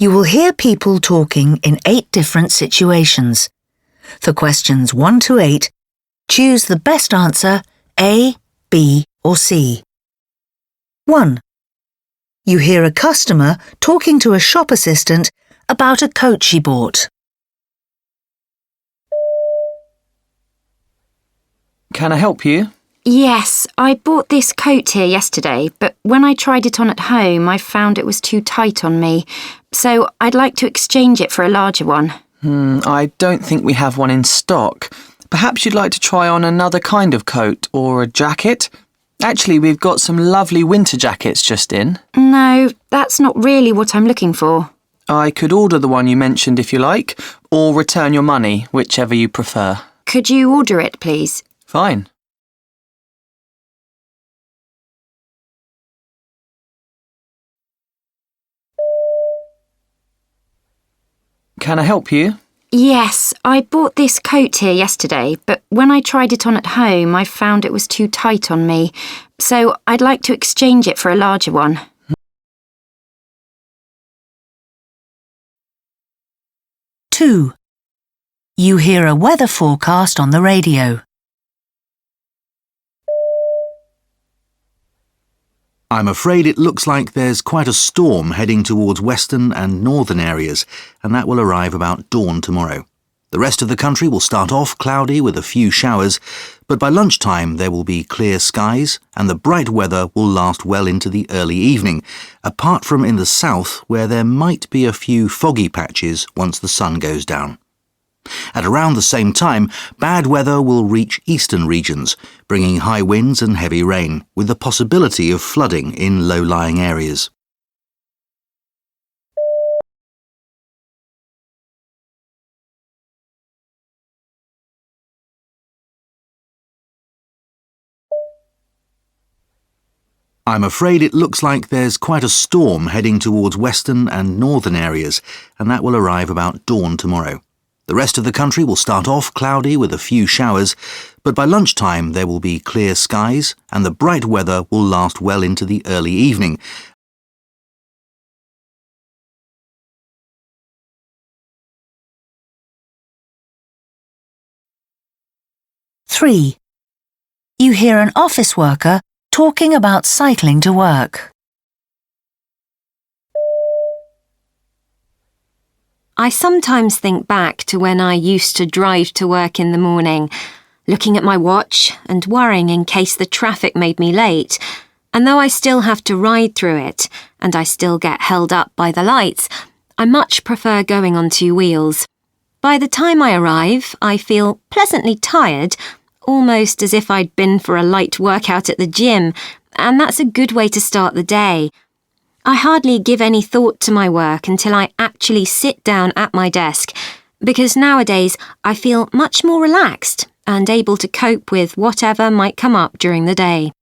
You will hear people talking in 8 different situations. For questions 1 to 8, choose the best answer A, B or C. 1. You hear a customer talking to a shop assistant about a coat she bought. Can I help you? Yes, I bought this coat here yesterday, but when I tried it on at home, I found it was too tight on me. So I'd like to exchange it for a larger one. I don't think we have one in stock. Perhaps you'd like to try on another kind of coat or a jacket? Actually, we've got some lovely winter jackets just in. No, that's not really what I'm looking for. I could order the one you mentioned if you like, or return your money, whichever you prefer. Could you order it, please? Fine. Can I help you? Yes, I bought this coat here yesterday, but when I tried it on at home, I found it was too tight on me. So I'd like to exchange it for a larger one. 2. You hear a weather forecast on the radio. I'm afraid it looks like there's quite a storm heading towards western and northern areas, and that will arrive about dawn tomorrow. The rest of the country will start off cloudy with a few showers, but by lunchtime there will be clear skies and the bright weather will last well into the early evening, apart from in the south where there might be a few foggy patches once the sun goes down. At around the same time, bad weather will reach eastern regions, bringing high winds and heavy rain, with the possibility of flooding in low-lying areas. I'm afraid it looks like there's quite a storm heading towards western and northern areas, and that will arrive about dawn tomorrow. The rest of the country will start off cloudy with a few showers, but by lunchtime there will be clear skies and the bright weather will last well into the early evening. 3. You hear an office worker talking about cycling to work. I sometimes think back to when I used to drive to work in the morning, looking at my watch and worrying in case the traffic made me late. And though I still have to ride through it, and I still get held up by the lights, I much prefer going on 2 wheels. By the time I arrive, I feel pleasantly tired, almost as if I'd been for a light workout at the gym, and that's a good way to start the day. I hardly give any thought to my work until I actually sit down at my desk, because nowadays I feel much more relaxed and able to cope with whatever might come up during the day.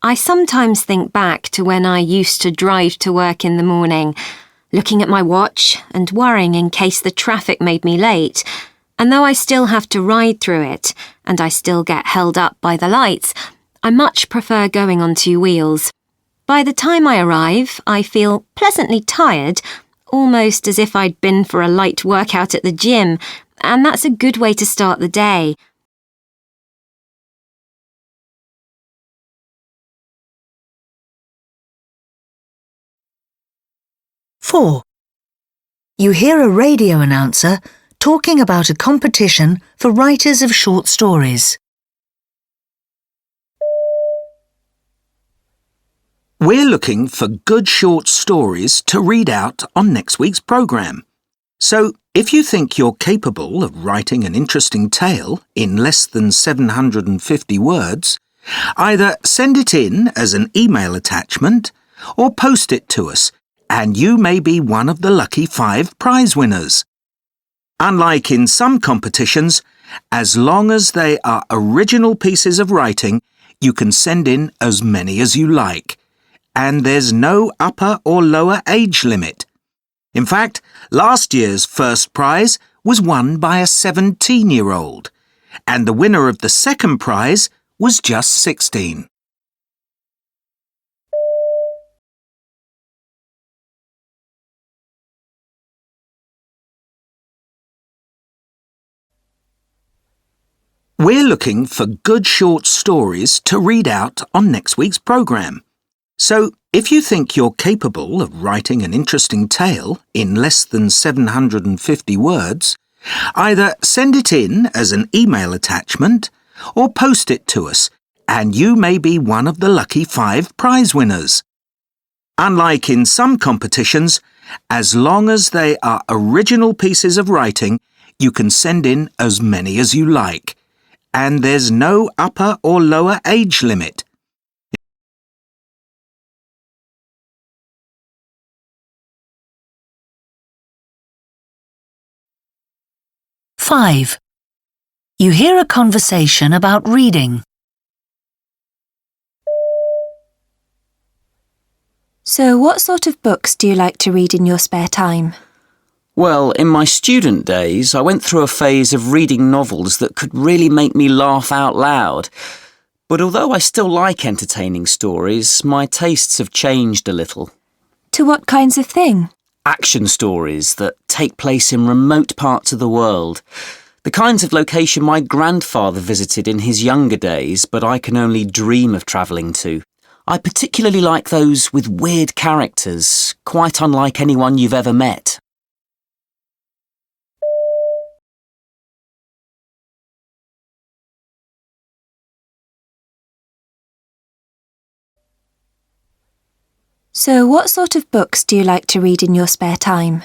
I sometimes think back to when I used to drive to work in the morning, looking at my watch and worrying in case the traffic made me late. And though I still have to ride through it, and I still get held up by the lights, I much prefer going on 2 wheels. By the time I arrive, I feel pleasantly tired, almost as if I'd been for a light workout at the gym, and that's a good way to start the day. 4. You hear a radio announcer talking about a competition for writers of short stories. We're looking for good short stories to read out on next week's programme. So, if you think you're capable of writing an interesting tale in less than 750 words, either send it in as an email attachment or post it to us, and you may be one of the lucky 5 prize winners. Unlike in some competitions, as long as they are original pieces of writing, you can send in as many as you like, and there's no upper or lower age limit. In fact, last year's first prize was won by a 17-year-old, and the winner of the second prize was just 16. We're looking for good short stories to read out on next week's programme. So, if you think you're capable of writing an interesting tale in less than 750 words, either send it in as an email attachment or post it to us, and you may be one of the lucky 5 prize winners. Unlike in some competitions, as long as they are original pieces of writing, you can send in as many as you like. And there's no upper or lower age limit. Five. You hear a conversation about reading. So, what sort of books do you like to read in your spare time? Well, in my student days, I went through a phase of reading novels that could really make me laugh out loud. But although I still like entertaining stories, my tastes have changed a little. To what kinds of thing? Action stories that take place in remote parts of the world. The kinds of location my grandfather visited in his younger days, but I can only dream of travelling to. I particularly like those with weird characters, quite unlike anyone you've ever met. So, what sort of books do you like to read in your spare time?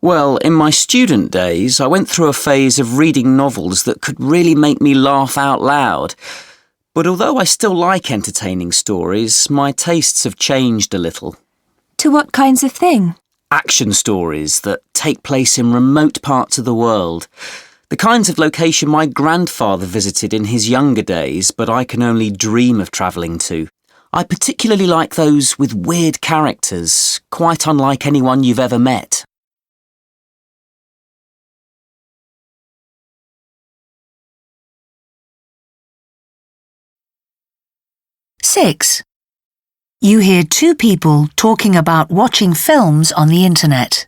Well, in my student days, I went through a phase of reading novels that could really make me laugh out loud. But although I still like entertaining stories, my tastes have changed a little. To what kinds of thing? Action stories that take place in remote parts of the world. The kinds of location my grandfather visited in his younger days, but I can only dream of travelling to. I particularly like those with weird characters, quite unlike anyone you've ever met. Six. You hear 2 people talking about watching films on the internet.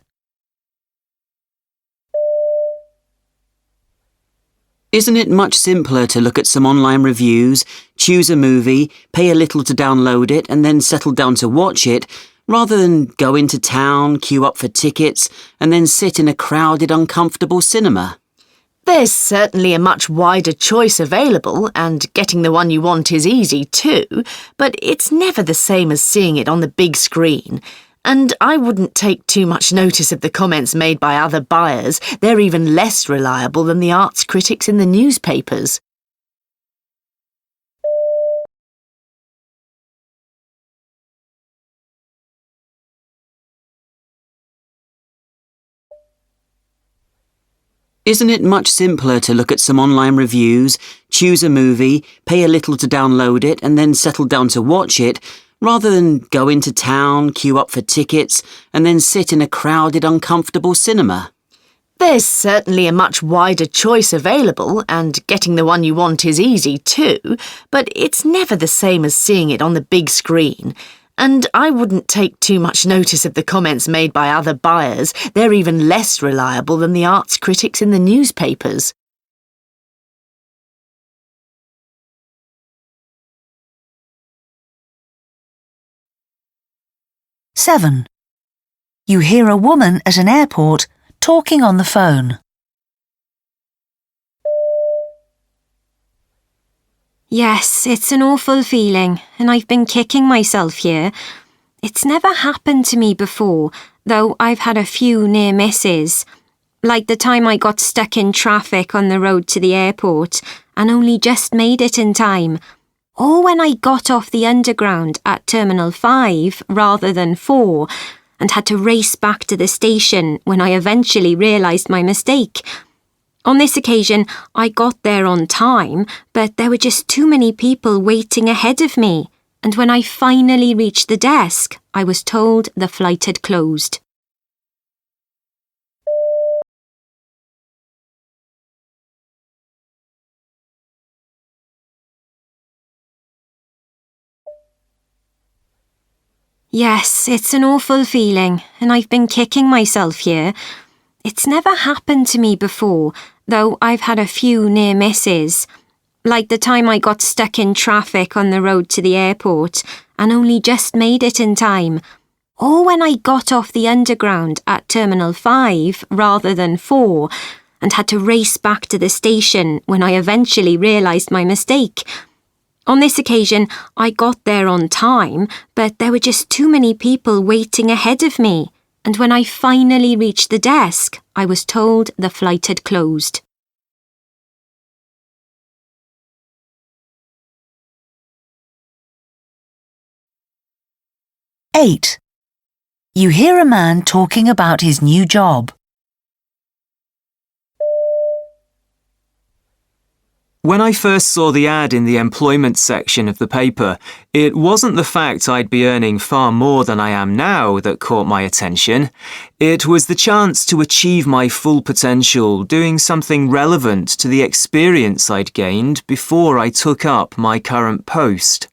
Isn't it much simpler to look at some online reviews, choose a movie, pay a little to download it and then settle down to watch it, rather than go into town, queue up for tickets and then sit in a crowded, uncomfortable cinema? There's certainly a much wider choice available, and getting the one you want is easy too, but it's never the same as seeing it on the big screen. And I wouldn't take too much notice of the comments made by other buyers. They're even less reliable than the arts critics in the newspapers. Isn't it much simpler to look at some online reviews, choose a movie, pay a little to download it and then settle down to watch it, rather than go into town, queue up for tickets and then sit in a crowded, uncomfortable cinema? There's certainly a much wider choice available, and getting the one you want is easy too, but it's never the same as seeing it on the big screen. And I wouldn't take too much notice of the comments made by other buyers. They're even less reliable than the arts critics in the newspapers. Seven. You hear a woman at an airport talking on the phone. Yes, it's an awful feeling, and I've been kicking myself here. It's never happened to me before, though I've had a few near misses. Like the time I got stuck in traffic on the road to the airport and only just made it in time. Or when I got off the underground at Terminal 5 rather than 4 and had to race back to the station when I eventually realised my mistake. On this occasion, I got there on time, but there were just too many people waiting ahead of me, and when I finally reached the desk, I was told the flight had closed. Yes, it's an awful feeling, and I've been kicking myself here. It's never happened to me before, though I've had a few near misses. Like the time I got stuck in traffic on the road to the airport and only just made it in time. Or when I got off the underground at Terminal 5 rather than 4 and had to race back to the station when I eventually realised my mistake. On this occasion, I got there on time, but there were just too many people waiting ahead of me, and when I finally reached the desk, I was told the flight had closed. Eight. You hear a man talking about his new job. When I first saw the ad in the employment section of the paper, it wasn't the fact I'd be earning far more than I am now that caught my attention. It was the chance to achieve my full potential doing something relevant to the experience I'd gained before I took up my current post.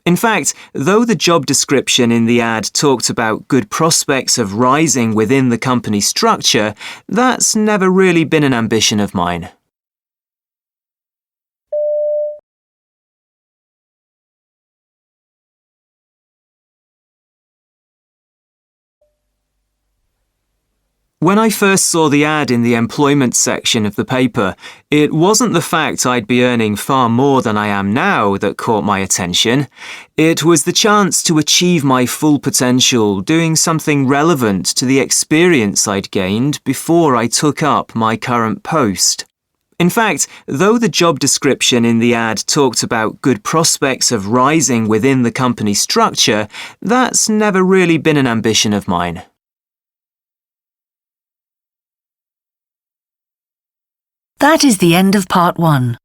In fact, though the job description in the ad talked about good prospects of rising within the company structure, that's never really been an ambition of mine. When I first saw the ad in the employment section of the paper, it wasn't the fact I'd be earning far more than I am now that caught my attention. It was the chance to achieve my full potential doing something relevant to the experience I'd gained before I took up my current post. In fact, though the job description in the ad talked about good prospects of rising within the company structure, that's never really been an ambition of mine. That is the end of part 1.